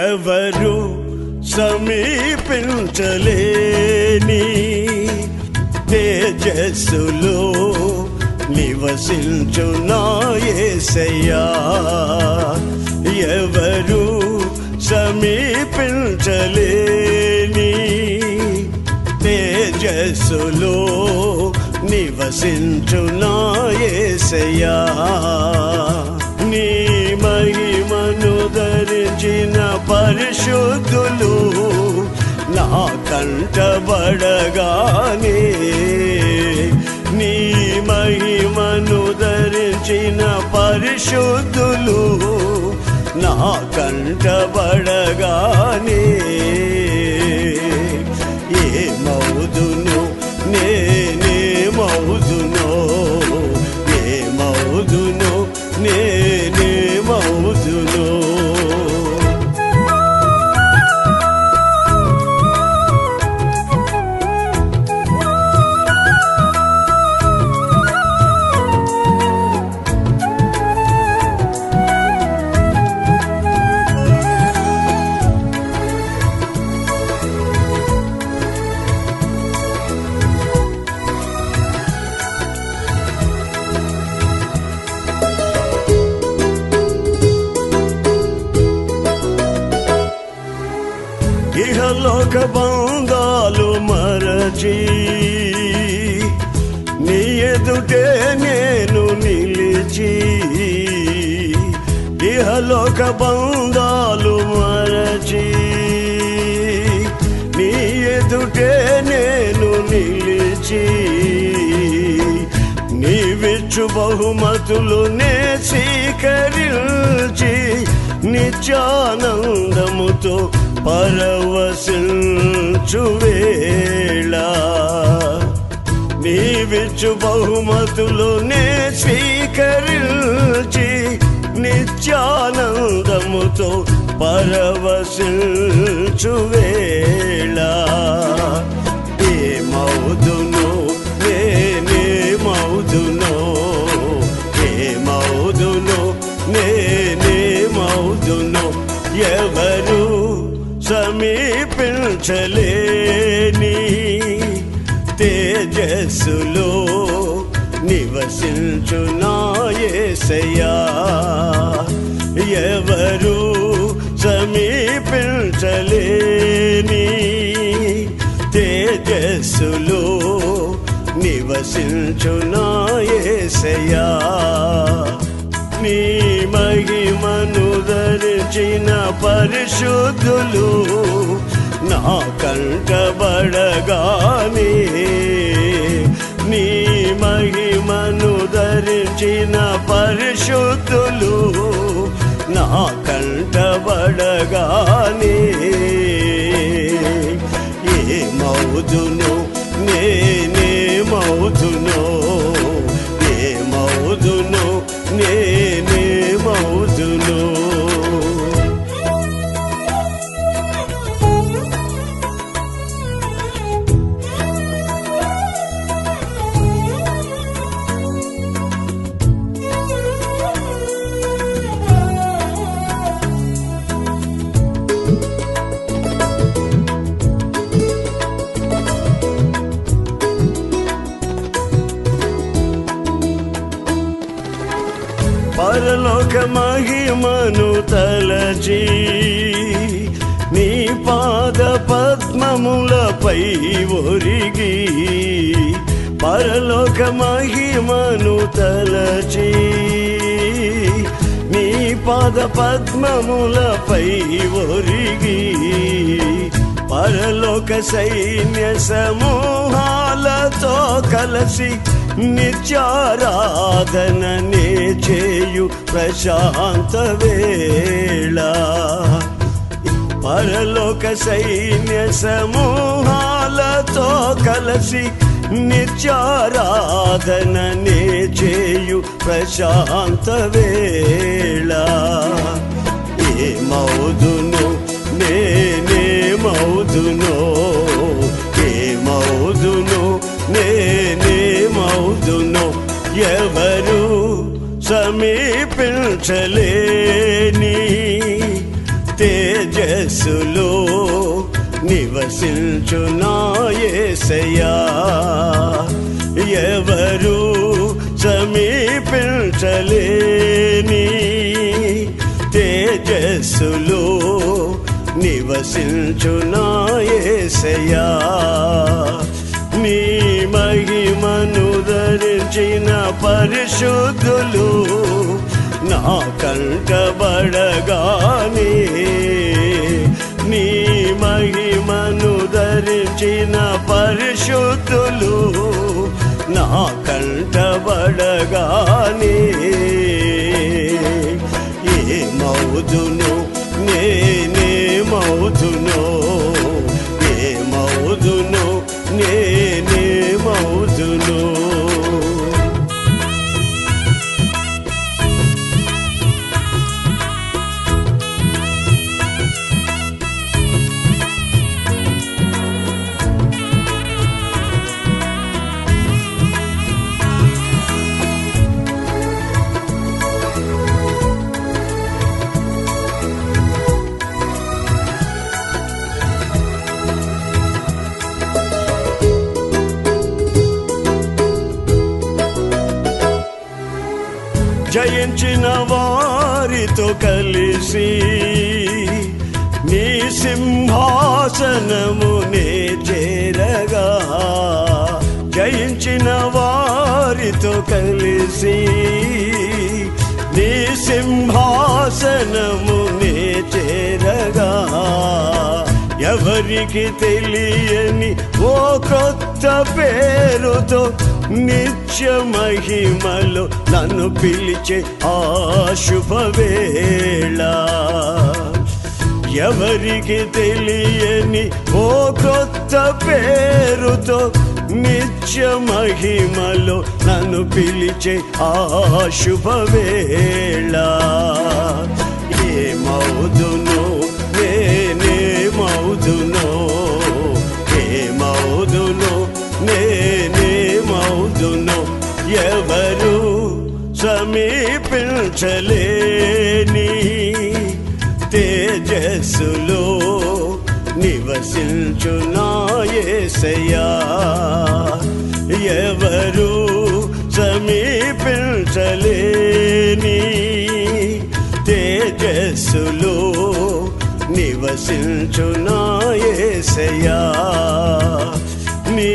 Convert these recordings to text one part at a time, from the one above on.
ఎవరు సమీపించలేని తేజస్సులో నివసించు నా యేసయ్యా. ఎవరు సమీపించలేని తేజస్సులో నివసించు నా యేసయ్యా. నీ మహిమను ధరించిన పరిశుద్ధులు నా కంటబడగానే, నీ మహిమను ధరించిన పరిశుద్ధులు నా కంటబడగానే, ఏమవుదును నేనేమవుదునో, ఏమవుదునో నేనేమవుదునో. ఇహలోక బంధాలు మరచి నీ ఎదుటే నేను నిలిచి, ఇహలోక బంధాలు మరచి నీ ఎదుటే నేను నిలిచి, నీవిచ్చు బహుమతులు నే స్వీకరించి నిత్యానందముతో పరవశించు వేళ, నీవిచ్చు బహుమతులు నే స్వీకరించి నిత్యానందముతో పరవశించు వేళ, ఏమవుదును నేనేమవుదునో, ఏమవుదును నేనేమవుదునో. ఎవరు సమీపించలేని తేజస్సులో నివసించు నా యేసయ్యా. ఎవరు సమీపించలేని తేజస్సులో నివసించు నా యేసయ్యా. నీ మహిమను ధరించిన పరిశుద్ధులు నా కంటబడగానే, నీ మహిమను ధరించిన పరిశుద్ధులు నా కంటబడగానే, ఏమవుదును నేనేమవుదునో, ఏమవుదును నేనేమవుదునో. పరలోక మహిమను తలచి నీ పాద పద్మములపై ఒరిగి, పరలోక మహిమను తలచి నీ పాద పద్మములపై ఒరిగి, పరలోక సైన్య సమూహాలతో కలసి నిత్యారాధననే చేయు ప్రశాంత వేళ, పరలోక సైన్య సమూహాలతో కలసి నిత్యారాధననే చేయు ప్రశాంత వేళ, ఏమవుదును నేనేమవుదునో, ఏమవుదును నేనేమవుదునో. ఎవరు సమీపించలేని తేజస్సులో నివసించు నా యేసయ్యా, ఎవరు సమీపించలేని తేజస్సులో నివసించు నా యేసయ్యా, నీ మహిమను ధరించిన పరిశుద్ధులు నా కంటబడగానే, నీ మహిమను ధరించిన పరిశుద్ధులు నా కంటబడగానే, ఏమవుదును నేనేమవుదును, ఏమవుదును నేనేమవుదును. జయించిన వారితో కలిసి నీ సింహాసనమునే చేరగా, జయించిన వారితో కలిసి నీ సింహాసనమునే చేరగా, ఎవరికి తెలియని ఓ కొత్త పేరుతో నిత్య మహిమలో నన్ను పిలిచే ఆ శుభవేళ, ఎవరికి తెలియని ఓ కొత్త పేరుతో నిత్య మహిమలో నన్ను పిలిచే ఆ శుభవేళ, ఏమవుదును నేనేమవుదును, ఏమవుదును నేనేమవుదును, ఎవరు సమీపించలేని తేజస్సులో నివసించు నా యేసయ్యా, ఎవరు సమీపించలేని తేజస్సులో నివసించు నా యేసయ్యా, నీ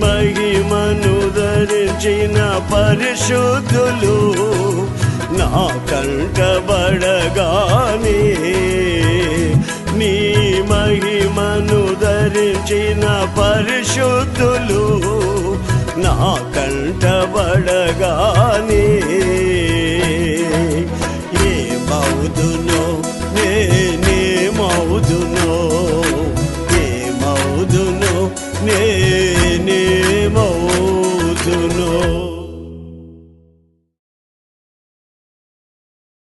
మహిమను ధరించిన పరిశుద్ధులు నా కంటబడగానే, నీ మహిమను ధరించిన పరిశుద్ధులు నా కంటబడగానే,